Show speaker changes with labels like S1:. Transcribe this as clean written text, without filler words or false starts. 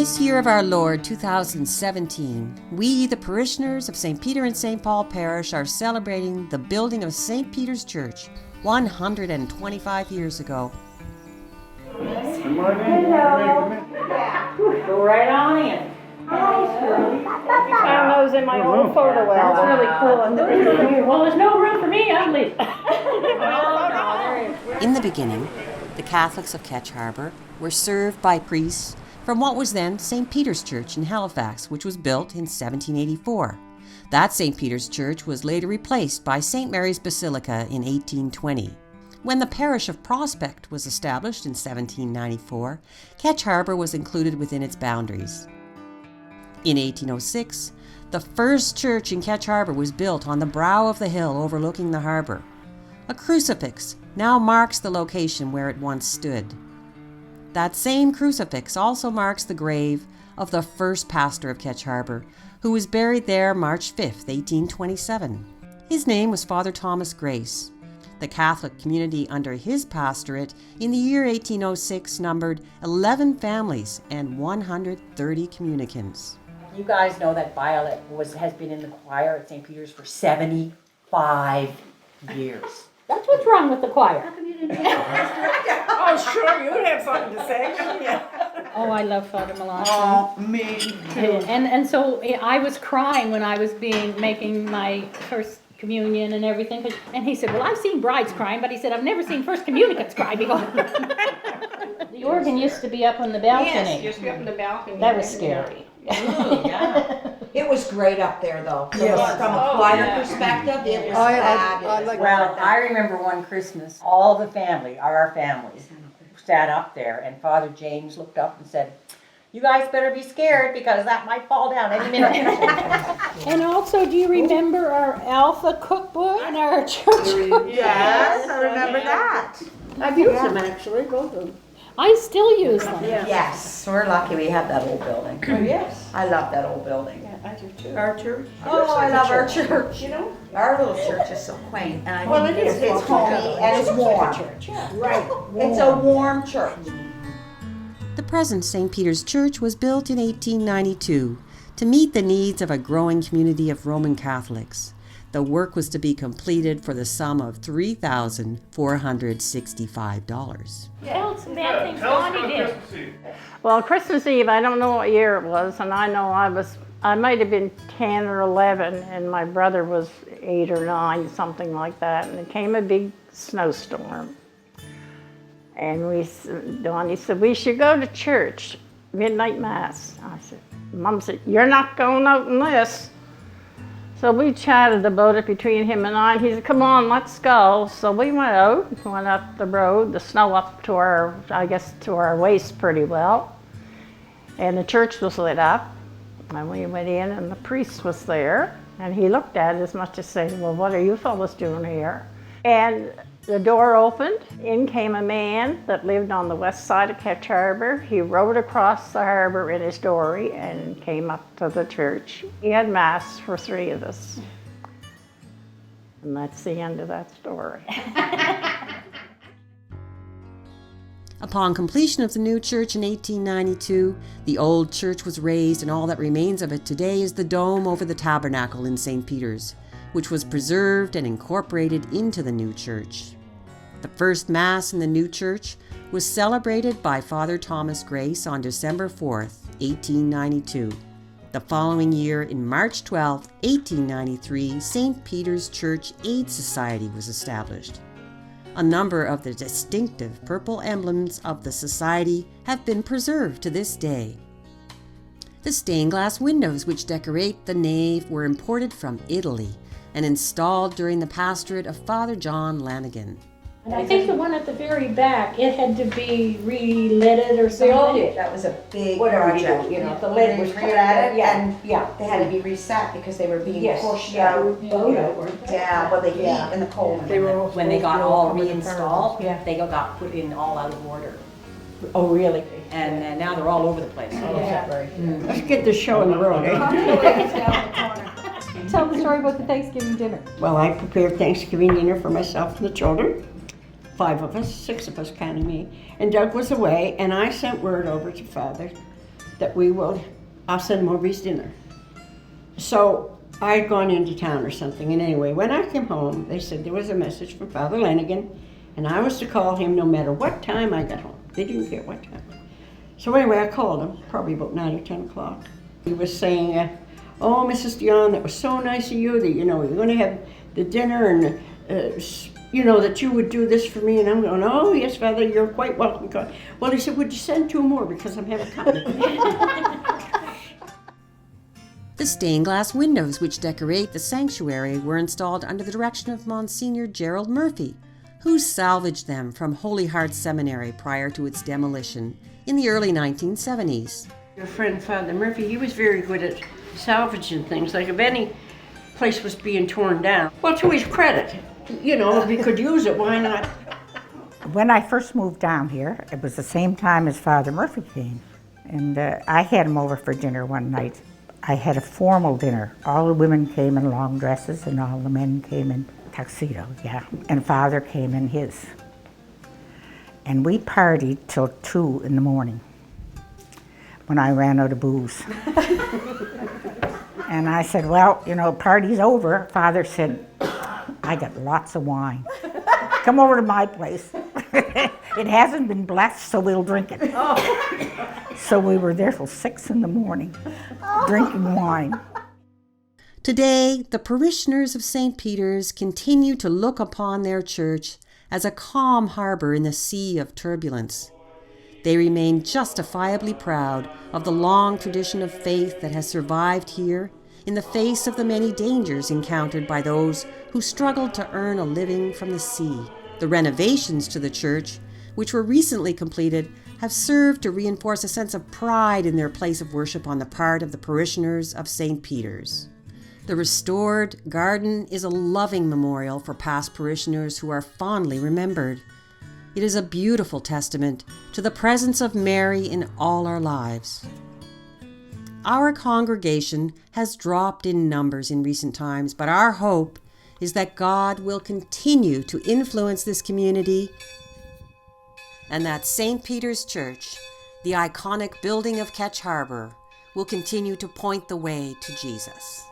S1: this year of our Lord, 2017, we, the parishioners of St. Peter and St. Paul Parish, are celebrating the building of St. Peter's Church 125 years ago.
S2: Good morning. Hello.
S3: Go right on in.
S4: I found those in my old photo album.
S3: That's really cool. Well, there's no room for me, I'm leaving.
S1: In the beginning, the Catholics of Ketch Harbour were served by priests from what was then St. Peter's Church in Halifax, which was built in 1784. That St. Peter's Church was later replaced by St. Mary's Basilica in 1820. When the parish of Prospect was established in 1794, Ketch Harbour was included within its boundaries. In 1806, the first church in Ketch Harbour was built on the brow of the hill overlooking the harbour. A crucifix now marks the location where it once stood. That same crucifix also marks the grave of the first pastor of Ketch Harbour, who was buried there March 5, 1827. His name was Father Thomas Grace. The Catholic community under his pastorate in the year 1806 numbered 11 families and 130 communicants.
S3: You guys know that Violet has been in the choir at St. Peter's for 75 years. That's what's wrong with the choir.
S4: Oh, sure, you would have something to say. Yeah.
S5: Oh, I love Father Melanchthon.
S4: Oh, me too.
S5: And so I was crying when I was making my first communion and everything. And he said, well, I've seen brides crying, but he said, I've never seen first communicants cry before. The organ used to be up on the balcony.
S4: Yes, used to be up on the balcony.
S5: That was scary.
S3: Ooh, yeah.
S6: It was great up there, though.
S4: Yes.
S6: From a choir perspective, it was fabulous.
S3: Well, I remember one Christmas, all the family, our families, sat up there, and Father James looked up and said, you guys better be scared because that might fall down any minute.
S5: And also, do you remember our Alpha cookbook and our church cookbook?
S6: Yes, I remember that.
S4: I've used them actually, both of them.
S5: I still use them.
S4: Yeah.
S6: Yes, we're lucky we have that old building.
S4: Oh, yes.
S6: I love that old building.
S4: Yeah, I do too. Our church.
S6: Oh, I love our church.
S4: You know?
S6: Our little church is so quaint, and I
S4: Well,
S6: think
S4: it is.
S6: it's homey and it's warm.
S4: Right.
S6: It's a warm church.
S1: The present St. Peter's Church was built in 1892 to meet the needs of a growing community of Roman Catholics. The work was to be completed for the sum of $3,465.
S5: Tell some bad things Bonnie did.
S7: Well, Christmas Eve, I don't know what year it was, and I know I might have been 10 or 11, and my brother was 8 or 9, something like that, and it came a big snowstorm. And Donnie said, we should go to church, midnight mass. I said, Mom said, you're not going out in this. So we chatted about it between him and I, and he said, come on, let's go. So we went out, went up the road, the snow up to our waist pretty well. And the church was lit up, and we went in, and the priest was there, and he looked at it as much as saying, well, what are you fellas doing here? And the door opened, in came a man that lived on the west side of Ketch Harbour. He rowed across the harbour in his dory and came up to the church. He had mass for 3 of us. And that's the end of that story.
S1: Upon completion of the new church in 1892, the old church was razed, and all that remains of it today is the dome over the tabernacle in St. Peter's, which was preserved and incorporated into the new church. The first Mass in the new church was celebrated by Father Thomas Grace on December 4th, 1892. The following year, in March 12, 1893, St. Peter's Church Aid Society was established. A number of the distinctive purple emblems of the society have been preserved to this day. The stained glass windows which decorate the nave were imported from Italy and installed during the pastorate of Father John Lanigan.
S5: And I think the one at the very back, it had to be re-lidded or something.
S6: They all did. That was a big project.
S4: You know, the lid was
S6: re-lidded, and
S4: yeah.
S6: they had to be reset because they were being
S4: Yes.
S6: pushed out.
S4: Yeah,
S6: Well, the heat and the cold.
S4: They were
S3: When they got all reinstalled,
S4: Yeah.
S3: they got put in all out of order.
S4: Oh, really?
S3: And now they're all over the place.
S4: Yeah. Let's get this show on the road, eh?
S5: Tell the story about the Thanksgiving dinner.
S4: Well, I prepared Thanksgiving dinner for myself and the children. 5 of us, 6 of us counting me. And Doug was away, and I sent word over to Father
S8: that I'll send Maurice dinner. So I had gone into town or something, and anyway, when I came home, they said there was a message from Father Lanigan, and I was to call him no matter what time I got home. They didn't care what time. So anyway, I called him, probably about 9 or 10 o'clock. He was saying, oh, Mrs. Dion, that was so nice of you that, you're going to have the dinner and, that you would do this for me. And I'm going, oh, yes, Father, you're quite welcome. Well, he said, would you send 2 more because I'm having company.
S1: The stained glass windows which decorate the sanctuary were installed under the direction of Monsignor Gerald Murphy, who salvaged them from Holy Heart Seminary prior to its demolition in the early 1970s.
S8: Your friend Father Murphy, he was very good at salvaging things. Like if any place was being torn down, well, to his credit, if he could use it, why not?
S9: When I first moved down here, it was the same time as Father Murphy came. And I had him over for dinner one night. I had a formal dinner. All the women came in long dresses and all the men came in tuxedos, yeah. And Father came in his. And we partied till 2 in the morning when I ran out of booze. And I said, well, party's over. Father said, I got lots of wine. Come over to my place. It hasn't been blessed, so we'll drink it. So we were there till 6 in the morning, drinking wine.
S1: Today, the parishioners of St. Peter's continue to look upon their church as a calm harbor in the sea of turbulence. They remain justifiably proud of the long tradition of faith that has survived here in the face of the many dangers encountered by those who struggled to earn a living from the sea. The renovations to the church, which were recently completed, have served to reinforce a sense of pride in their place of worship on the part of the parishioners of St. Peter's. The restored garden is a loving memorial for past parishioners who are fondly remembered. It is a beautiful testament to the presence of Mary in all our lives. Our congregation has dropped in numbers in recent times, but our hope is that God will continue to influence this community and that St. Peter's Church, the iconic building of Ketch Harbour, will continue to point the way to Jesus.